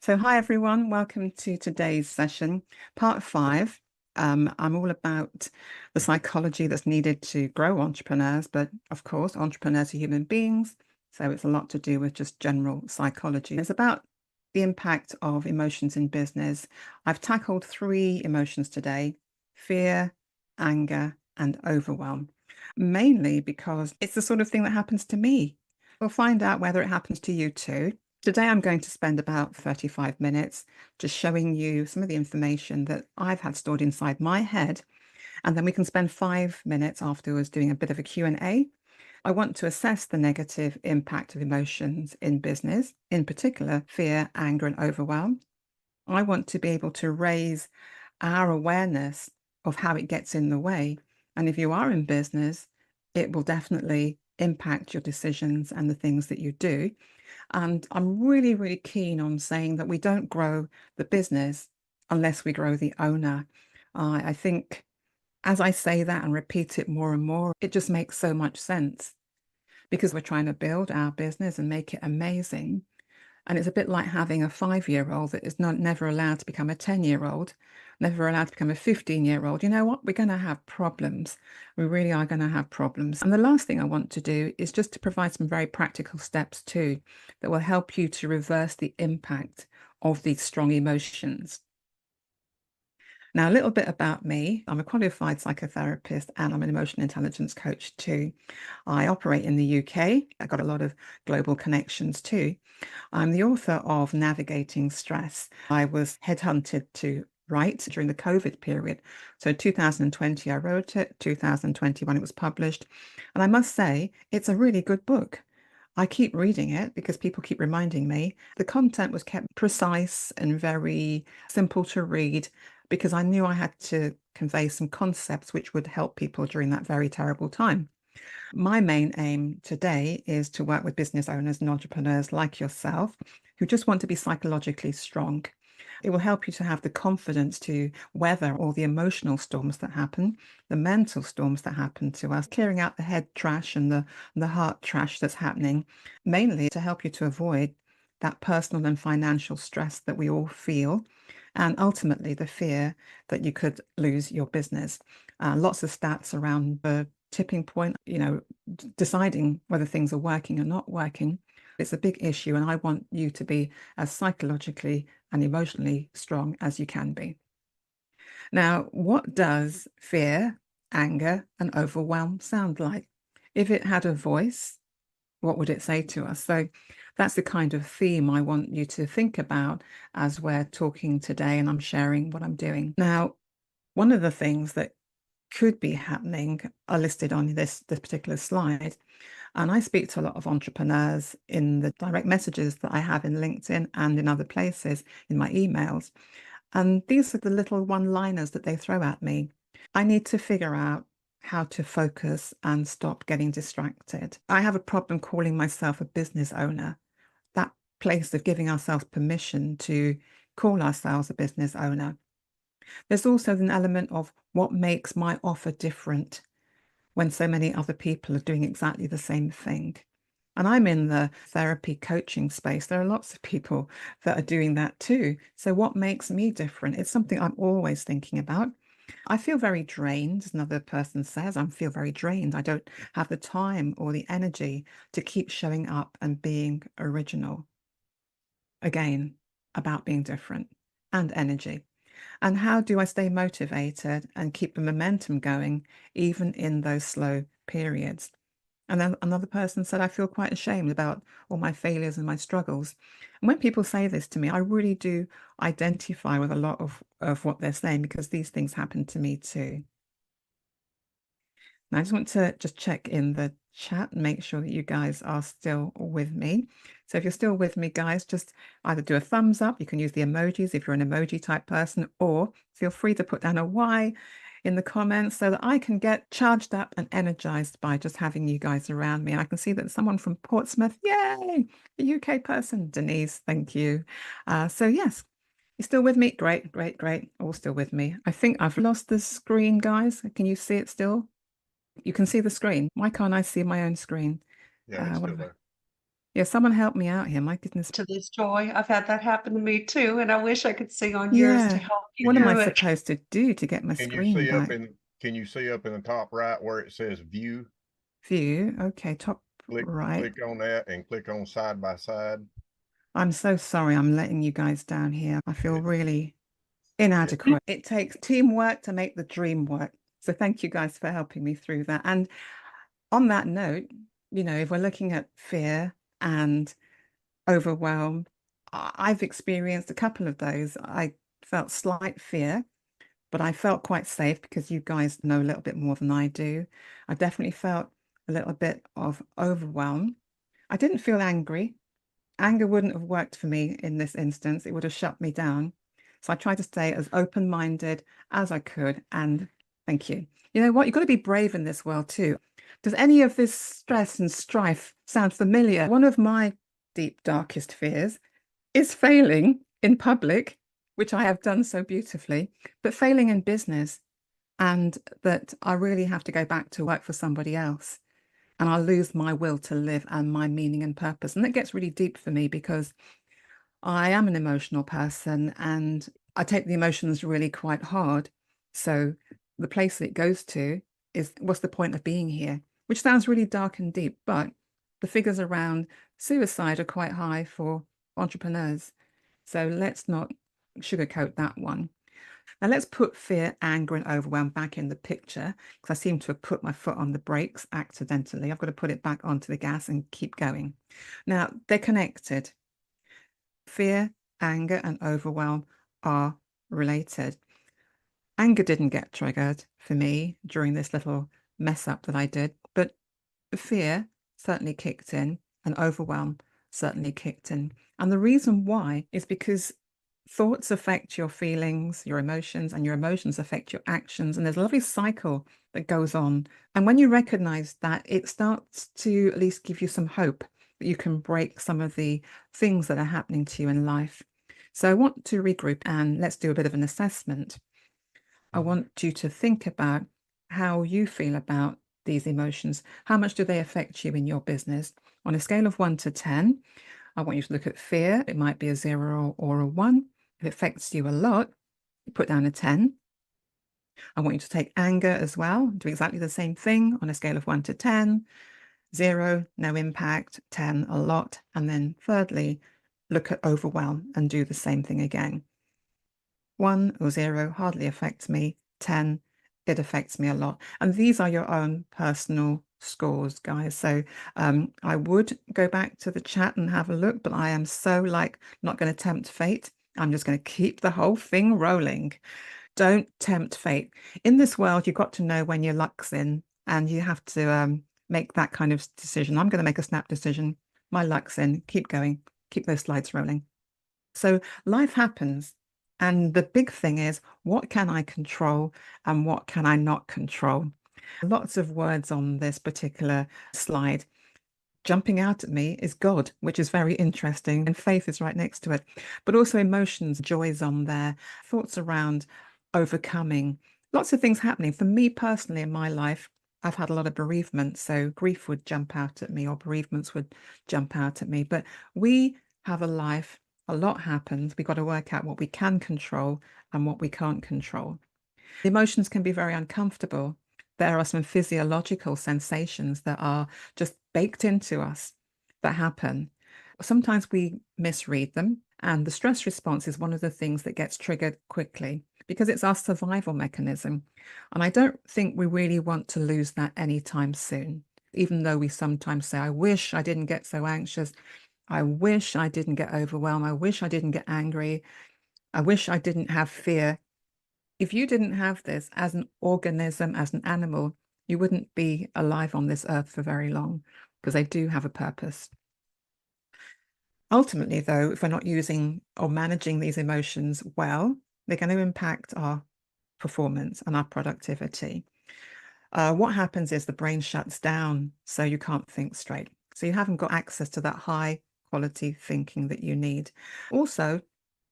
So, hi everyone, welcome to today's session, part five. I'm all about the psychology that's needed to grow entrepreneurs, but of course, entrepreneurs are human beings, so it's a lot to do with just general psychology. It's about the impact of emotions in business. I've tackled three emotions today: fear, anger, and overwhelm, mainly because it's the sort of thing that happens to me. We'll find out whether it happens to you too. Today, I'm going to spend about 35 minutes just showing you some of the information that I've had stored inside my head. And then we can spend 5 minutes afterwards doing a bit of a Q&A. I want to assess the negative impact of emotions in business, in particular, fear, anger, and overwhelm. I want to be able to raise our awareness of how it gets in the way. And if you are in business, it will definitely impact your decisions and the things that you do. And I'm really, really keen on saying that we don't grow the business unless we grow the owner. I think as I say that and repeat it more and more, it just makes so much sense because we're trying to build our business and make it amazing. And it's a bit like having a 5-year-old that is never allowed to become a 10-year-old, never allowed to become a 15-year-old. You know what? We're going to have problems. We really are going to have problems. And the last thing I want to do is just to provide some very practical steps too that will help you to reverse the impact of these strong emotions. Now, a little bit about me. I'm a qualified psychotherapist and I'm an emotional intelligence coach too. I operate in the UK. I've got a lot of global connections too. I'm the author of Navigating Stress. I was headhunted to write during the COVID period. So 2020, I wrote it, 2021, it was published. And I must say, it's a really good book. I keep reading it because people keep reminding me. The content was kept precise and very simple to read because I knew I had to convey some concepts which would help people during that very terrible time. My main aim today is to work with business owners and entrepreneurs like yourself who just want to be psychologically strong. It will help you to have the confidence to weather all the emotional storms that happen, the mental storms that happen to us, clearing out the head trash and the heart trash that's happening, mainly to help you to avoid that personal and financial stress that we all feel, and ultimately the fear that you could lose your business. Lots of stats around the tipping point, deciding whether things are working or not working. It's a big issue, and I want you to be as psychologically and emotionally strong as you can be. Now, what does fear, anger, and overwhelm sound like? If it had a voice, what would it say to us? So that's the kind of theme I want you to think about as we're talking today and I'm sharing what I'm doing. Now, one of the things that could be happening are listed on this particular slide. And I speak to a lot of entrepreneurs in the direct messages that I have in LinkedIn and in other places in my emails. And these are the little one-liners that they throw at me. I need to figure out how to focus and stop getting distracted. I have a problem calling myself a business owner. That place of giving ourselves permission to call ourselves a business owner. There's also an element of what makes my offer different when so many other people are doing exactly the same thing. And I'm in the therapy coaching space. There are lots of people that are doing that too. So what makes me different? It's something I'm always thinking about. I feel very drained, as another person says. I feel very drained. I don't have the time or the energy to keep showing up and being original. Again, about being different and energy. And how do I stay motivated and keep the momentum going, even in those slow periods? And then another person said, I feel quite ashamed about all my failures and my struggles. And when people say this to me, I really do identify with a lot of what they're saying because these things happen to me too. Now, I just want to just check in the chat and make sure that you guys are still with me. So if you're still with me, guys, just either do a thumbs up. You can use the emojis if you're an emoji type person, or feel free to put down a Y in the comments so that I can get charged up and energized by just having you guys around me. I can see that someone from Portsmouth, yay, a UK person. Denise, thank you. So yes, you're still with me? Great, great, great. All still with me. I think I've lost the screen, guys. Can you see it still? You can see the screen. Why can't I see my own screen? Yeah, it's What still have I? there. Yeah, someone help me out here. My goodness. to this joy. I've had that happen to me too, and I wish I could sing on yours to Yeah. help you What am I through it. supposed to do to get my Can you screen see up back? in can you see up in the top right where it says view? View. Okay, top right. Click on that and click on side by side. I'm so sorry I'm letting you guys down here. I feel It, really it, inadequate. It takes teamwork to make the dream work. So thank you guys for helping me through that. And on that note, if we're looking at fear and overwhelm, I've experienced a couple of those. I felt slight fear, but I felt quite safe because you guys know a little bit more than I do. I definitely felt a little bit of overwhelm. I didn't feel angry. Anger wouldn't have worked for me in this instance. It would have shut me down. So I tried to stay as open-minded as I could. And thank you. You know what? You've got to be brave in this world too. Does any of this stress and strife sound familiar? One of my deep, darkest fears is failing in public, which I have done so beautifully, but failing in business, and that I really have to go back to work for somebody else and I'll lose my will to live and my meaning and purpose. And that gets really deep for me because I am an emotional person and I take the emotions really quite hard. So the place that it goes to is what's the point of being here? Which sounds really dark and deep, but the figures around suicide are quite high for entrepreneurs. So let's not sugarcoat that one. Now let's put fear, anger, and overwhelm back in the picture because I seem to have put my foot on the brakes accidentally. I've got to put it back onto the gas and keep going. Now they're connected. Fear, anger, and overwhelm are related. Anger didn't get triggered for me during this little mess up that I did, but fear certainly kicked in and overwhelm certainly kicked in. And the reason why is because thoughts affect your feelings, your emotions, and your emotions affect your actions. And there's a lovely cycle that goes on. And when you recognize that, it starts to at least give you some hope that you can break some of the things that are happening to you in life. So I want to regroup and let's do a bit of an assessment. I want you to think about how you feel about these emotions. How much do they affect you in your business? On a scale of 1 to 10, I want you to look at fear. It might be a 0 or a 1. If it affects you a lot, you put down a 10. I want you to take anger as well, do exactly the same thing on a scale of 1 to 10. 0, no impact, 10, a lot. And then thirdly, look at overwhelm and do the same thing again. 1 or 0 hardly affects me. 10, it affects me a lot. And these are your own personal scores, guys. So I would go back to the chat and have a look, but I am so not going to tempt fate. I'm just going to keep the whole thing rolling. Don't tempt fate. In this world, you've got to know when your luck's in, and you have to make that kind of decision. I'm going to make a snap decision. My luck's in. Keep going. Keep those slides rolling. So life happens. And the big thing is, what can I control and what can I not control? Lots of words on this particular slide. Jumping out at me is God, which is very interesting, and faith is right next to it. But also emotions, joys on there, thoughts around overcoming, lots of things happening. For me personally in my life, I've had a lot of bereavement, so grief would jump out at me, or bereavements would jump out at me. But we have a life, a lot happens. We've got to work out what we can control and what we can't control. Emotions can be very uncomfortable. There are some physiological sensations that are just baked into us that happen. Sometimes we misread them, and the stress response is one of the things that gets triggered quickly because it's our survival mechanism. And I don't think we really want to lose that anytime soon, even though we sometimes say, I wish I didn't get so anxious. I wish I didn't get overwhelmed. I wish I didn't get angry. I wish I didn't have fear. If you didn't have this as an organism, as an animal, you wouldn't be alive on this earth for very long because they do have a purpose. Ultimately, though, if we're not using or managing these emotions well, they're going to impact our performance and our productivity. What happens is the brain shuts down, so you can't think straight. So you haven't got access to that high quality thinking that you need. Also,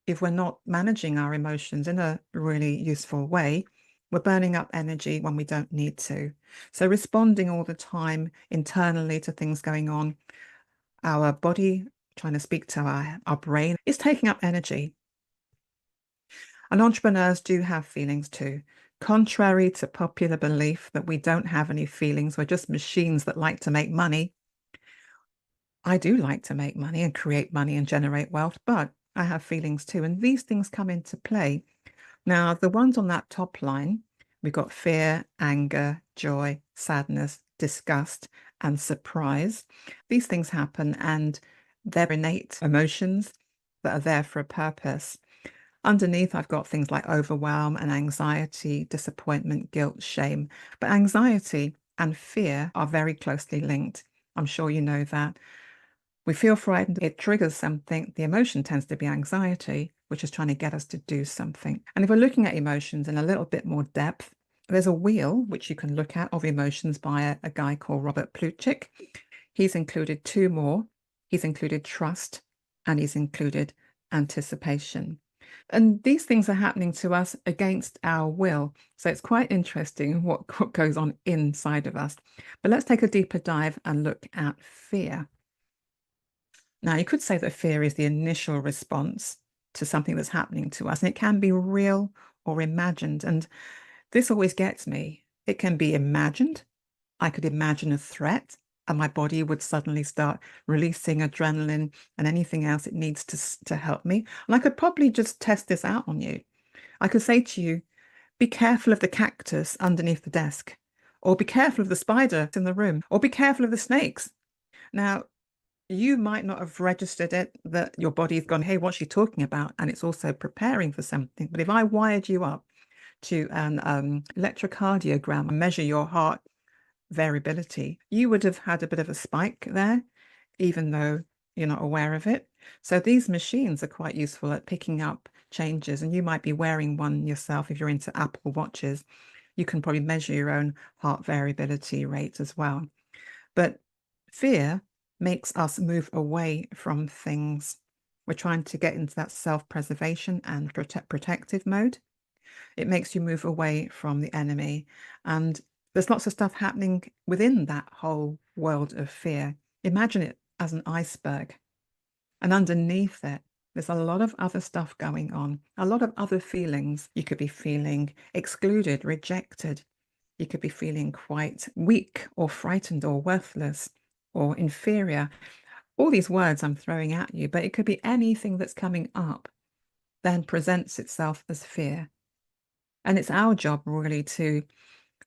if we're not managing our emotions in a really useful way, we're burning up energy when we don't need to. So responding all the time internally to things going on Our body trying to speak to our brain is taking up energy. And entrepreneurs do have feelings too. Contrary to popular belief that we don't have any feelings, we're just machines that like to make money. I do like to make money and create money and generate wealth, but I have feelings too. And these things come into play. Now, the ones on that top line, we've got fear, anger, joy, sadness, disgust, and surprise. These things happen and they're innate emotions that are there for a purpose. Underneath, I've got things like overwhelm and anxiety, disappointment, guilt, shame. But anxiety and fear are very closely linked. I'm sure you know that. We feel frightened, it triggers something. The emotion tends to be anxiety, which is trying to get us to do something. And if we're looking at emotions in a little bit more depth, there's a wheel which you can look at of emotions by a guy called Robert Plutchik. He's included two more. He's included trust and he's included anticipation. And these things are happening to us against our will. So it's quite interesting what goes on inside of us. But let's take a deeper dive and look at fear. Now, you could say that fear is the initial response to something that's happening to us, and it can be real or imagined. And this always gets me. It can be imagined. I could imagine a threat, and my body would suddenly start releasing adrenaline and anything else it needs to help me. And I could probably just test this out on you. I could say to you, be careful of the cactus underneath the desk, or be careful of the spider in the room, or be careful of the snakes. Now, you might not have registered it, that your body's gone, hey, what's she talking about? And it's also preparing for something. But if I wired you up to an electrocardiogram and measure your heart variability, you would have had a bit of a spike there, even though you're not aware of it. So these machines are quite useful at picking up changes, and you might be wearing one yourself if you're into Apple Watches. You can probably measure your own heart variability rates as well. But fear makes us move away from things. We're trying to get into that self-preservation and protective mode. It makes you move away from the enemy. And there's lots of stuff happening within that whole world of fear. Imagine it as an iceberg. And underneath it, there's a lot of other stuff going on, a lot of other feelings. You could be feeling excluded, rejected. You could be feeling quite weak or frightened or worthless or inferior. All these words I'm throwing at you, but it could be anything that's coming up then presents itself as fear. And it's our job really to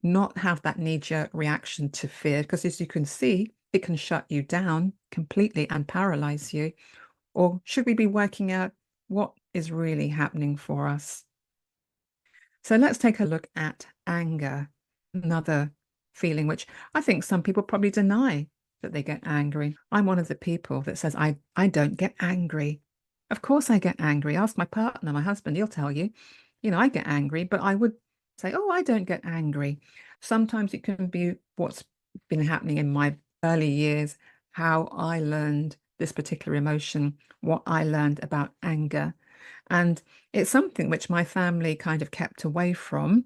not have that knee-jerk reaction to fear, because as you can see, it can shut you down completely and paralyze you. Or should we be working out what is really happening for us? So let's take a look at anger, another feeling which I think some people probably deny that they get angry. I'm one of the people that says, I don't get angry. Of course I get angry. Ask my partner, my husband, he'll tell you, I get angry, but I would say, oh, I don't get angry. Sometimes it can be what's been happening in my early years, how I learned this particular emotion, what I learned about anger. And it's something which my family kind of kept away from.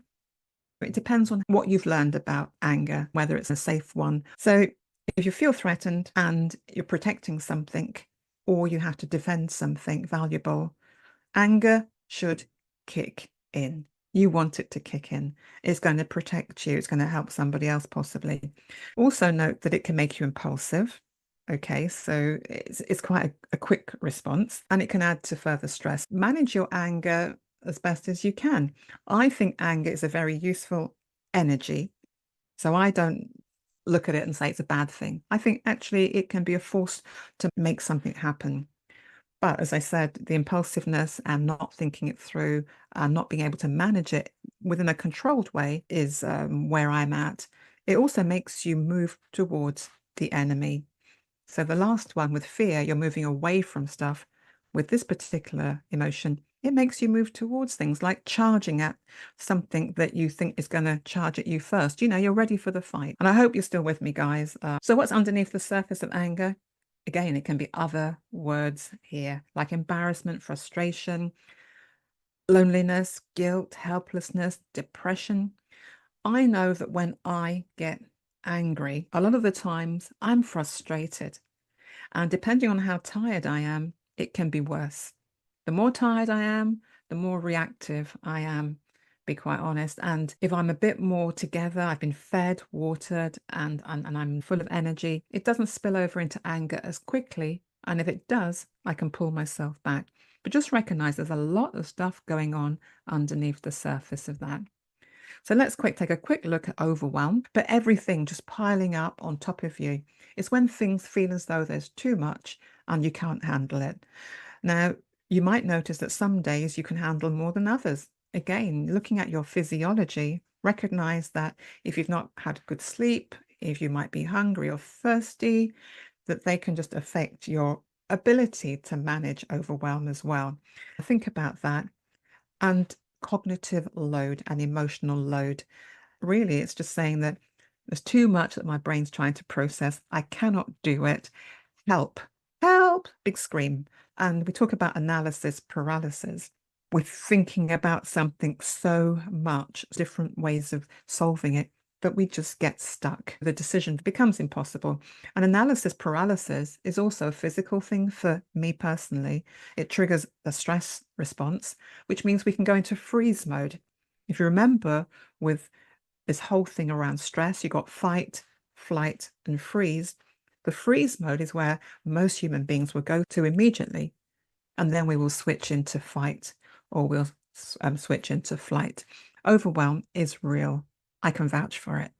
It depends on what you've learned about anger, whether it's a safe one. So if you feel threatened and you're protecting something, or you have to defend something valuable, anger should kick in. You want it to kick in. It's going to protect you. It's going to help somebody else possibly. Also note that it can make you impulsive. Okay, so it's quite a quick response, and it can add to further stress. Manage your anger as best as you can. I think anger is a very useful energy. So I don't look at it and say it's a bad thing. I think actually it can be a force to make something happen. But as I said, the impulsiveness and not thinking it through and not being able to manage it within a controlled way is where I'm at. It also makes you move towards the enemy. So the last one with fear, you're moving away from stuff. With this particular emotion, it makes you move towards things like charging at something that you think is going to charge at you first. You're ready for the fight. And I hope you're still with me, guys. So what's underneath the surface of anger? Again, it can be other words here, like embarrassment, frustration, loneliness, guilt, helplessness, depression. I know that when I get angry, a lot of the times I'm frustrated. And depending on how tired I am, it can be worse. The more tired I am, the more reactive I am, be quite honest. And if I'm a bit more together, I've been fed, watered, and I'm full of energy, it doesn't spill over into anger as quickly. And if it does, I can pull myself back. But just recognize there's a lot of stuff going on underneath the surface of that. So let's take a quick look at overwhelm, but everything just piling up on top of you. It's when things feel as though there's too much and you can't handle it. Now, you might notice that some days you can handle more than others. Again, looking at your physiology, recognize that if you've not had good sleep, if you might be hungry or thirsty, that they can just affect your ability to manage overwhelm as well. Think about that. And cognitive load and emotional load. Really, it's just saying that there's too much that my brain's trying to process. I cannot do it. Help, help, big scream. And we talk about analysis paralysis. We're thinking about something so much, different ways of solving it, that we just get stuck. The decision becomes impossible. And analysis paralysis is also a physical thing for me personally. It triggers a stress response, which means we can go into freeze mode. If you remember, with this whole thing around stress, you've got fight, flight, and freeze. The freeze mode is where most human beings will go to immediately, and then we will switch into fight or we'll switch into flight. Overwhelm is real. I can vouch for it.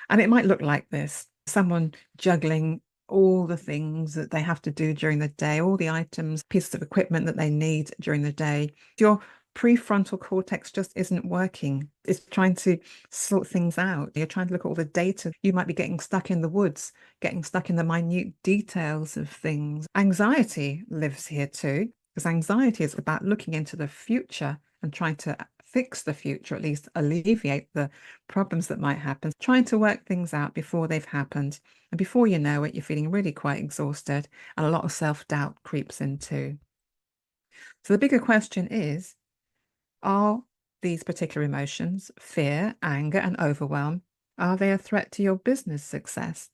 And it might look like this: someone juggling all the things that they have to do during the day, all the items, pieces of equipment that they need during the day. Your prefrontal cortex just isn't working. It's trying to sort things out. You're trying to look at all the data. You might be getting stuck in the woods, getting stuck in the minute details of things. Anxiety lives here too, because anxiety is about looking into the future and trying to fix the future, at least alleviate the problems that might happen, trying to work things out before they've happened. And before you know it, you're feeling really quite exhausted, and a lot of self-doubt creeps in too. So the bigger question is, are these particular emotions, fear, anger, and overwhelm, are they a threat to your business success?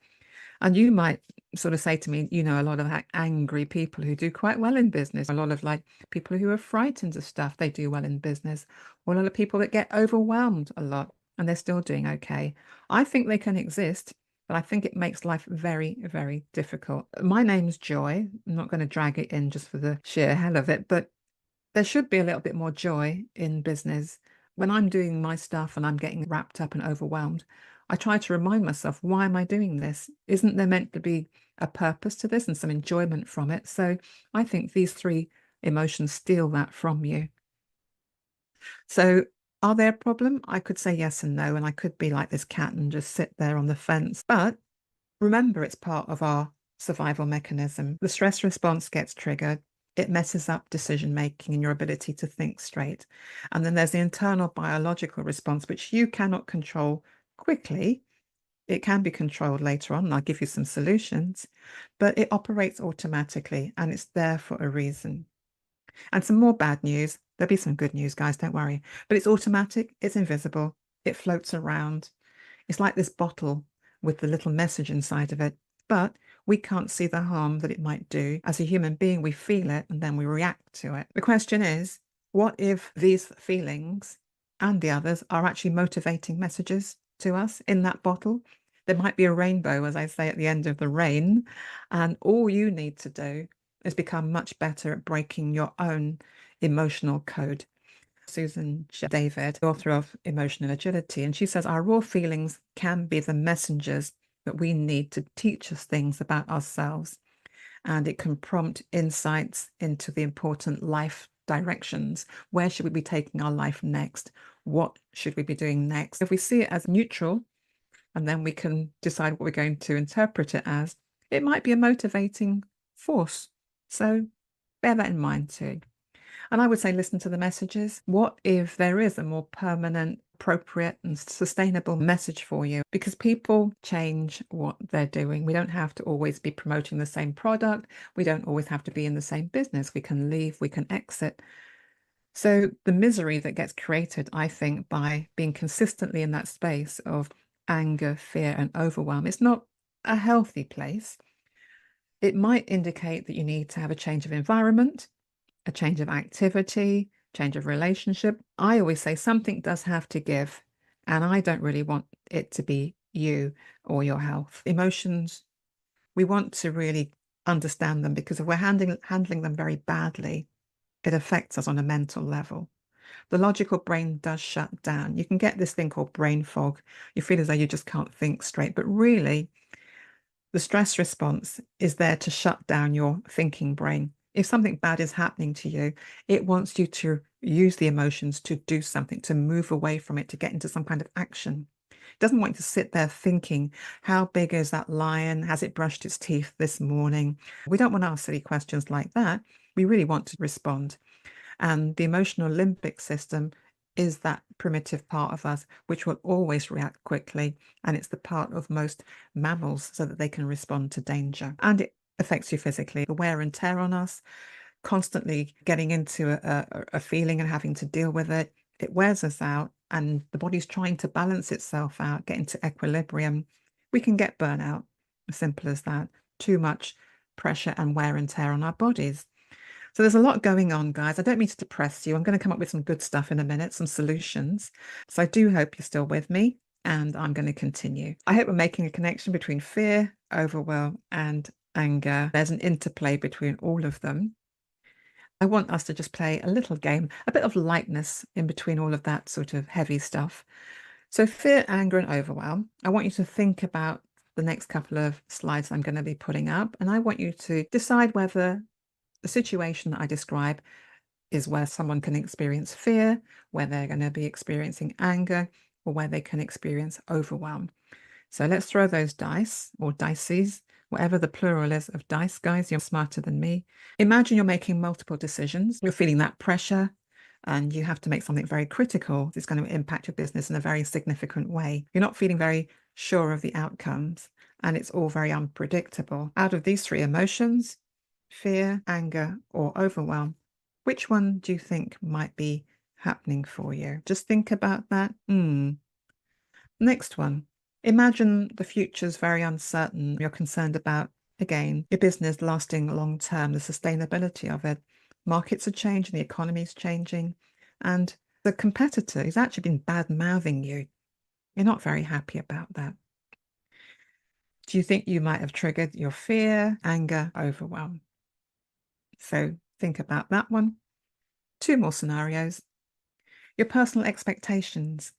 And you might sort of say to me, you know, a lot of angry people who do quite well in business, a lot of like people who are frightened of stuff, they do well in business, or a lot of people that get overwhelmed a lot and they're still doing okay. I think they can exist, but I think it makes life very, very difficult. My name's Joy. I'm not going to drag it in just for the sheer hell of it, but there should be a little bit more joy in business. When I'm doing my stuff and I'm getting wrapped up and overwhelmed, I try to remind myself, why am I doing this? Isn't there meant to be a purpose to this and some enjoyment from it? So I think these three emotions steal that from you. So are they a problem? I could say yes and no, and I could be like this cat and just sit there on the fence. But remember, it's part of our survival mechanism. The stress response gets triggered. It messes up decision making and your ability to think straight. And then there's the internal biological response, which you cannot control quickly. It can be controlled later on, and I'll give you some solutions, but it operates automatically and it's there for a reason. And some more bad news. There'll be some good news, guys, don't worry. But it's automatic, it's invisible, it floats around. It's like this bottle with the little message inside of it, but we can't see the harm that it might do. As a human being, we feel it and then we react to it. The question is, what if these feelings and the others are actually motivating messages to us in that bottle? There might be a rainbow, as I say, at the end of the rain, and all you need to do is become much better at breaking your own emotional code. Susan David, author of Emotional Agility, and she says our raw feelings can be the messengers that we need to teach us things about ourselves, and it can prompt insights into the important life directions. Where should we be taking our life next? What should we be doing next? If we see it as neutral, and then we can decide what we're going to interpret it as, it might be a motivating force. So bear that in mind too. And I would say, listen to the messages. What if there is a more permanent, appropriate, and sustainable message for you? Because people change what they're doing. We don't have to always be promoting the same product. We don't always have to be in the same business. We can leave, we can exit. So the misery that gets created, I think, by being consistently in that space of anger, fear, and overwhelm, it's not a healthy place. It might indicate that you need to have a change of environment, a change of activity, change of relationship. I always say something does have to give, and I don't really want it to be you or your health. Emotions, we want to really understand them, because if we're handling them very badly, it affects us on a mental level. The logical brain does shut down. You can get this thing called brain fog. You feel as though you just can't think straight, but really the stress response is there to shut down your thinking brain. If something bad is happening to you, it wants you to use the emotions to do something, to move away from it, to get into some kind of action. It doesn't want you to sit there thinking, how big is that lion? Has it brushed its teeth this morning? We don't want to ask silly questions like that. We really want to respond. And the emotional limbic system is that primitive part of us which will always react quickly. And it's the part of most mammals so that they can respond to danger. And it affects you physically. The wear and tear on us, constantly getting into a feeling and having to deal with it, it wears us out, and the body's trying to balance itself out, get into equilibrium. We can get burnout, as simple as that. Too much pressure and wear and tear on our bodies. So there's a lot going on, guys. I don't mean to depress you. I'm going to come up with some good stuff in a minute, some solutions. So I do hope you're still with me, and I'm going to continue. I hope we're making a connection between fear, overwhelm, and anger. There's an interplay between all of them. I want us to just play a little game, a bit of lightness in between all of that sort of heavy stuff. So fear, anger, and overwhelm. I want you to think about the next couple of slides I'm going to be putting up, and I want you to decide whether the situation that I describe is where someone can experience fear, where they're going to be experiencing anger, or where they can experience overwhelm. So let's throw those dice, or dices, whatever the plural is of dice, guys. You're smarter than me. Imagine you're making multiple decisions. You're feeling that pressure, and you have to make something very critical. It's going to impact your business in a very significant way. You're not feeling very sure of the outcomes, and it's all very unpredictable. Out of these three emotions, fear, anger, or overwhelm, which one do you think might be happening for you? Just think about that. Next one. Imagine the future's very uncertain. You're concerned about, again, your business lasting long term, the sustainability of it. Markets are changing, the economy's changing, and the competitor has actually been bad-mouthing you. You're not very happy about that. Do you think you might have triggered your fear, anger, overwhelm? So think about that one. Two more scenarios. Your personal expectations.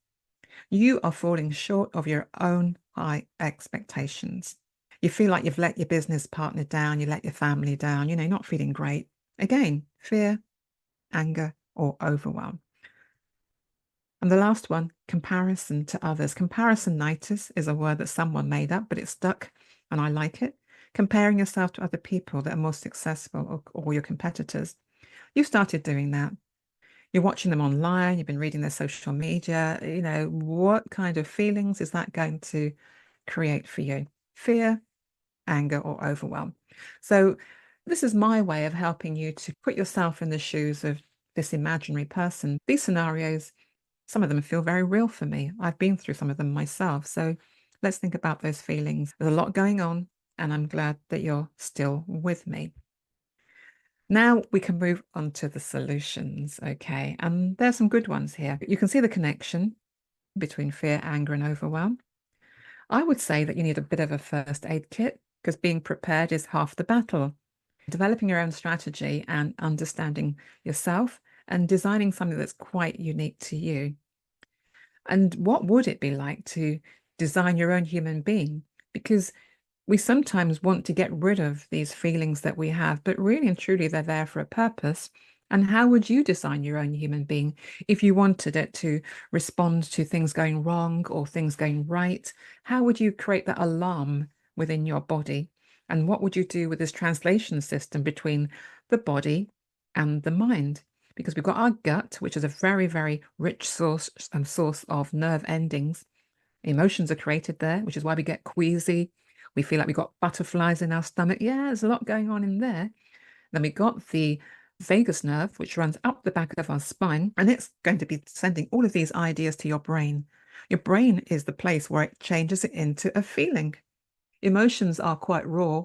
You are falling short of your own high expectations. You feel like you've let your business partner down, you let your family down, you're not feeling great. Again, fear, anger, or overwhelm. And the last one, comparison to others. Comparisonitis is a word that someone made up, but it's stuck, and I like it. Comparing yourself to other people that are more successful, or your competitors. You started doing that. You're watching them online, you've been reading their social media. What kind of feelings is that going to create for you? Fear, anger, or overwhelm? So this is my way of helping you to put yourself in the shoes of this imaginary person. These scenarios, some of them feel very real for me. I've been through some of them myself. So let's think about those feelings. There's a lot going on, and I'm glad that you're still with me. Now we can move on to the solutions, okay? And there's some good ones here. You can see the connection between fear, anger, and overwhelm. I would say that you need a bit of a first aid kit, because being prepared is half the battle. Developing your own strategy and understanding yourself and designing something that's quite unique to you. And what would it be like to design your own human being? Because we sometimes want to get rid of these feelings that we have, but really and truly, they're there for a purpose. And how would you design your own human being if you wanted it to respond to things going wrong or things going right? How would you create that alarm within your body? And what would you do with this translation system between the body and the mind? Because we've got our gut, which is a very, very rich source of nerve endings. Emotions are created there, which is why we get queasy. We feel like we've got butterflies in our stomach. Yeah, there's a lot going on in there. Then we got the vagus nerve, which runs up the back of our spine, and it's going to be sending all of these ideas to your brain. Your brain is the place where it changes it into a feeling. Emotions are quite raw.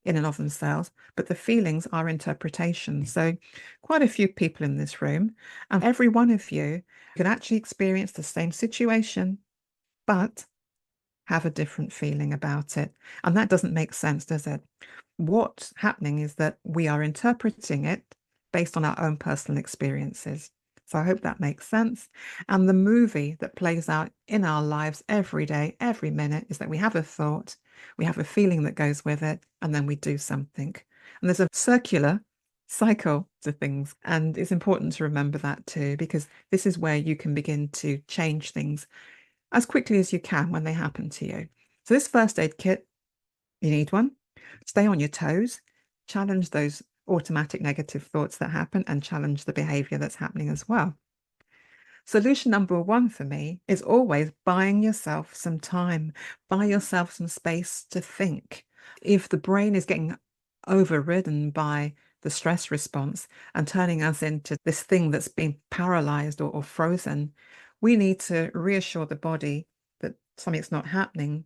in and of themselves, but the feelings are interpretation. So quite a few people in this room, and every one of you can actually experience the same situation, but have a different feeling about it. And that doesn't make sense, does it? What's happening is that we are interpreting it based on our own personal experiences. So I hope that makes sense. And the movie that plays out in our lives every day, every minute, is that we have a thought, we have a feeling that goes with it, and then we do something. And there's a circular cycle to things. And it's important to remember that too, because this is where you can begin to change things as quickly as you can when they happen to you. So this first aid kit, you need one. Stay on your toes, challenge those automatic negative thoughts that happen, and challenge the behavior that's happening as well. Solution number one for me is always buying yourself some time, buy yourself some space to think. If the brain is getting overridden by the stress response and turning us into this thing that's been paralyzed or frozen, we need to reassure the body that something's not happening,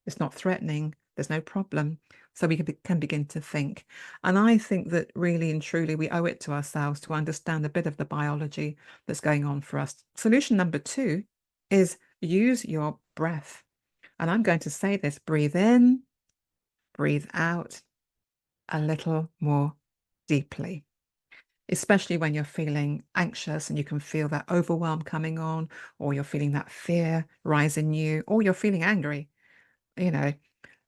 it's not threatening, there's no problem, so we can begin to think. And I think that really and truly we owe it to ourselves to understand a bit of the biology that's going on for us. Solution number two is use your breath. And I'm going to say this: breathe in, breathe out a little more deeply, especially when you're feeling anxious and you can feel that overwhelm coming on, or you're feeling that fear rise in you, or you're feeling angry.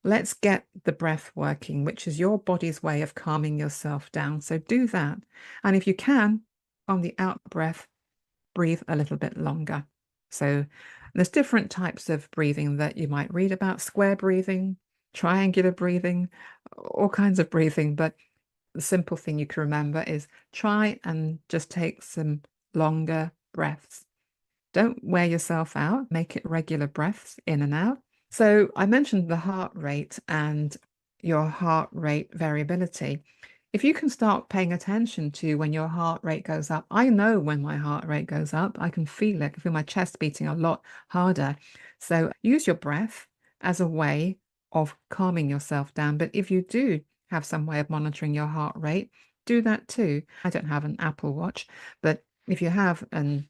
Let's get the breath working, which is your body's way of calming yourself down. So do that. And if you can, on the out breath, breathe a little bit longer. So there's different types of breathing that you might read about: square breathing, triangular breathing, all kinds of breathing. But the simple thing you can remember is try and just take some longer breaths. Don't wear yourself out, make it regular breaths in and out. So I mentioned the heart rate and your heart rate variability. If you can start paying attention to when your heart rate goes up, I know when my heart rate goes up, I can feel it. I can feel my chest beating a lot harder. So use your breath as a way of calming yourself down. But if you do have some way of monitoring your heart rate, do that too. I don't have an Apple Watch, but if you have an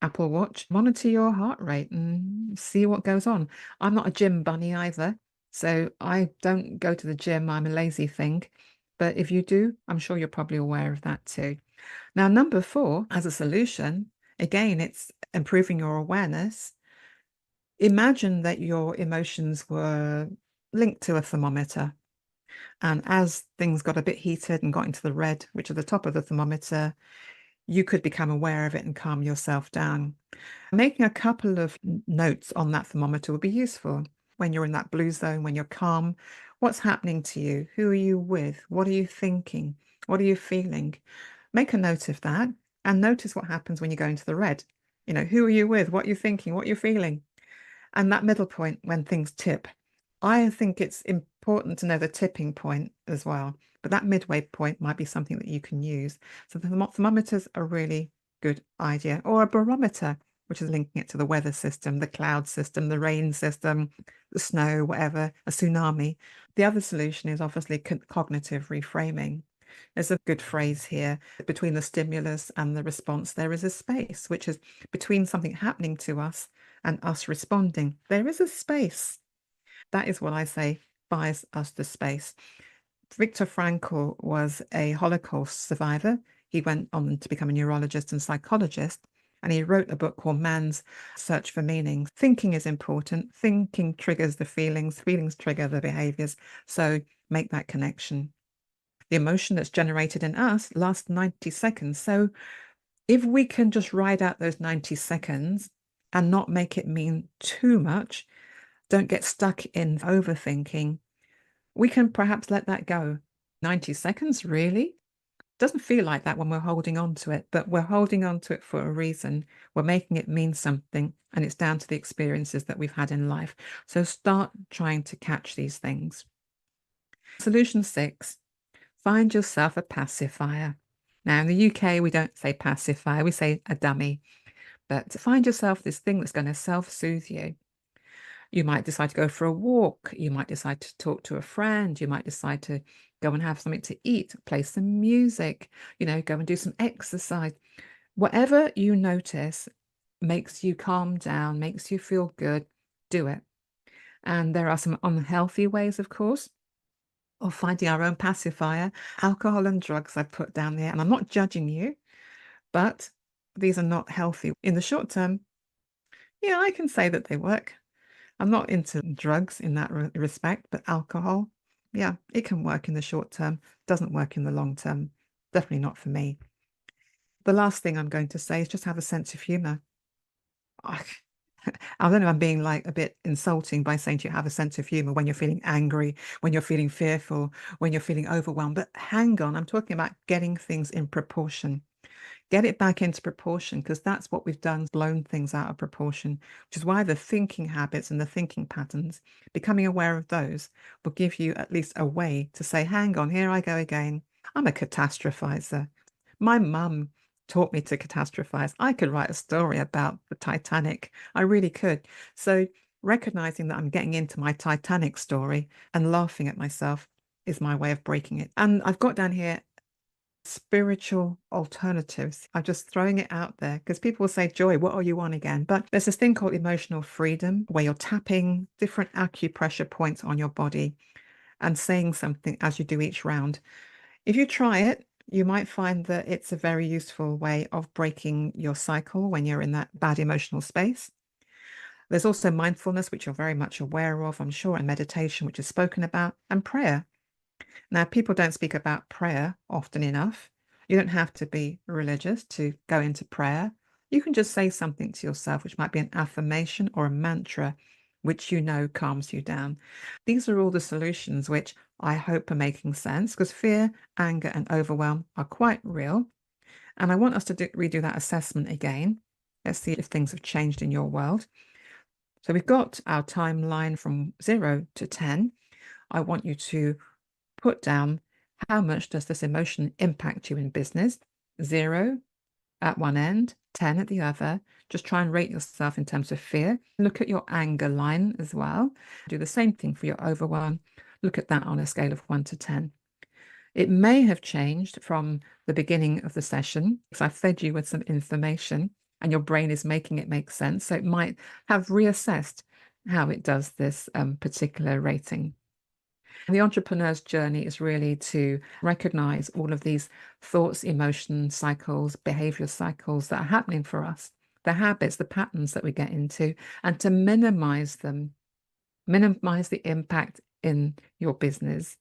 Apple Watch, monitor your heart rate and see what goes on. I'm not a gym bunny either, so I don't go to the gym. I'm a lazy thing. But if you do, I'm sure you're probably aware of that too. Now, number four, as a solution, again, it's improving your awareness. Imagine that your emotions were linked to a thermometer. And as things got a bit heated and got into the red, which is the top of the thermometer, you could become aware of it and calm yourself down. Making a couple of notes on that thermometer would be useful. When you're in that blue zone, when you're calm, what's happening to you? Who are you with? What are you thinking? What are you feeling? Make a note of that and notice what happens when you go into the red. Who are you with? What are you thinking? What are you feeling? And that middle point, when things tip. I think it's important to know the tipping point as well, but that midway point might be something that you can use. So the thermometers are a really good idea, or a barometer, which is linking it to the weather system, the cloud system, the rain system, the snow, whatever, a tsunami. The other solution is obviously cognitive reframing. There's a good phrase here: between the stimulus and the response, there is a space, which is between something happening to us and us responding. There is a space. That is what I say buys us the space. Viktor Frankl was a Holocaust survivor. He went on to become a neurologist and psychologist, and he wrote a book called Man's Search for Meaning. Thinking is important. Thinking triggers the feelings trigger the behaviors. So make that connection. The emotion that's generated in us lasts 90 seconds. So if we can just ride out those 90 seconds and not make it mean too much, don't get stuck in overthinking, we can perhaps let that go. 90 seconds, really? Doesn't feel like that when we're holding on to it, but we're holding on to it for a reason. We're making it mean something, and it's down to the experiences that we've had in life. So start trying to catch these things. Solution 6, find yourself a pacifier. Now, in the UK, we don't say pacifier, we say a dummy. But find yourself this thing that's going to self-soothe you. You might decide to go for a walk. You might decide to talk to a friend. You might decide to go and have something to eat, play some music, go and do some exercise. Whatever you notice makes you calm down, makes you feel good, do it. And there are some unhealthy ways, of course, of finding our own pacifier. Alcohol and drugs I put down there, and I'm not judging you, but these are not healthy. In the short term, yeah, I can say that they work. I'm not into drugs in that respect, but alcohol, yeah, it can work in the short term, doesn't work in the long term. Definitely not for me. The last thing I'm going to say is just have a sense of humor. I don't know, I'm being like a bit insulting by saying to you have a sense of humor when you're feeling angry, when you're feeling fearful, when you're feeling overwhelmed. But hang on, I'm talking about getting things in proportion. Get it back into proportion, because that's what we've done, blown things out of proportion, which is why the thinking habits and the thinking patterns, becoming aware of those will give you at least a way to say, hang on, here I go again. I'm a catastrophizer. My mum taught me to catastrophize. I could write a story about the Titanic. I really could. So recognizing that I'm getting into my Titanic story and laughing at myself is my way of breaking it. And I've got down here spiritual alternatives. I'm just throwing it out there because people will say, Joy, what are you on again? But there's this thing called emotional freedom where you're tapping different acupressure points on your body and saying something as you do each round. If you try it, you might find that it's a very useful way of breaking your cycle when you're in that bad emotional space. There's also mindfulness, which you're very much aware of, I'm sure, and meditation, which is spoken about, and prayer. Now, people don't speak about prayer often enough. You don't have to be religious to go into prayer. You can just say something to yourself, which might be an affirmation or a mantra, which calms you down. These are all the solutions which I hope are making sense, because fear, anger, and overwhelm are quite real. And I want us to redo that assessment again. Let's see if things have changed in your world. So we've got our timeline from 0 to 10. I want you to put down how much does this emotion impact you in business. 0 at one end, 10 at the other. Just try and rate yourself in terms of fear. Look at your anger line as well. Do the same thing for your overwhelm. Look at that on a scale of 1 to 10. It may have changed from the beginning of the session because I fed you with some information and your brain is making it make sense. So it might have reassessed how it does this particular rating. The entrepreneur's journey is really to recognize all of these thoughts, emotions, cycles, behavior cycles that are happening for us, the habits, the patterns that we get into, and to minimize them, minimize the impact in your business.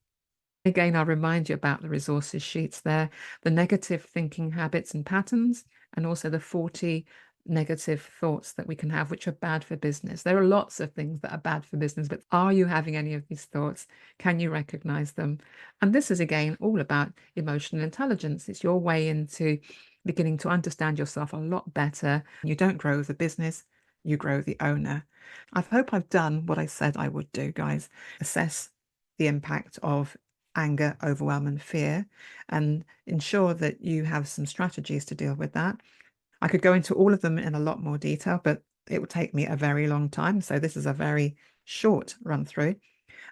Again, I'll remind you about the resources sheets there, the negative thinking habits and patterns, and also the 40 negative thoughts that we can have, which are bad for business. There are lots of things that are bad for business, but are you having any of these thoughts? Can you recognize them? And this is, again, all about emotional intelligence. It's your way into beginning to understand yourself a lot better. You don't grow the business, you grow the owner. I hope I've done what I said I would do, guys. Assess the impact of anger, overwhelm, and fear, and ensure that you have some strategies to deal with that. I could go into all of them in a lot more detail, but it would take me a very long time. So this is a very short run through.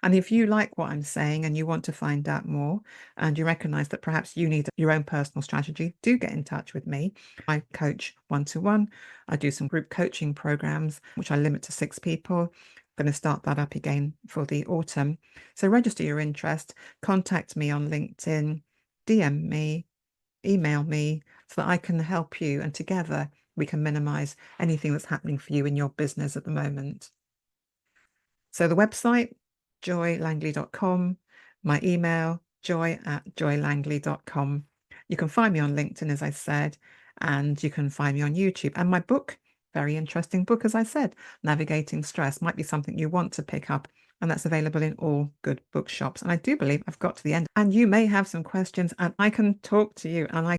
And if you like what I'm saying and you want to find out more and you recognize that perhaps you need your own personal strategy, do get in touch with me. I coach one-to-one. I do some group coaching programs, which I limit to 6 people. I'm going to start that up again for the autumn. So register your interest, contact me on LinkedIn, DM me, email me so that I can help you. And together we can minimize anything that's happening for you in your business at the moment. So the website, joylangley.com, my email, joy@joylangley.com. You can find me on LinkedIn, as I said, and you can find me on YouTube. And my book, very interesting book, as I said, Navigating Stress, might be something you want to pick up. And that's available in all good bookshops. And I do believe I've got to the end. And you may have some questions and I can talk to you and I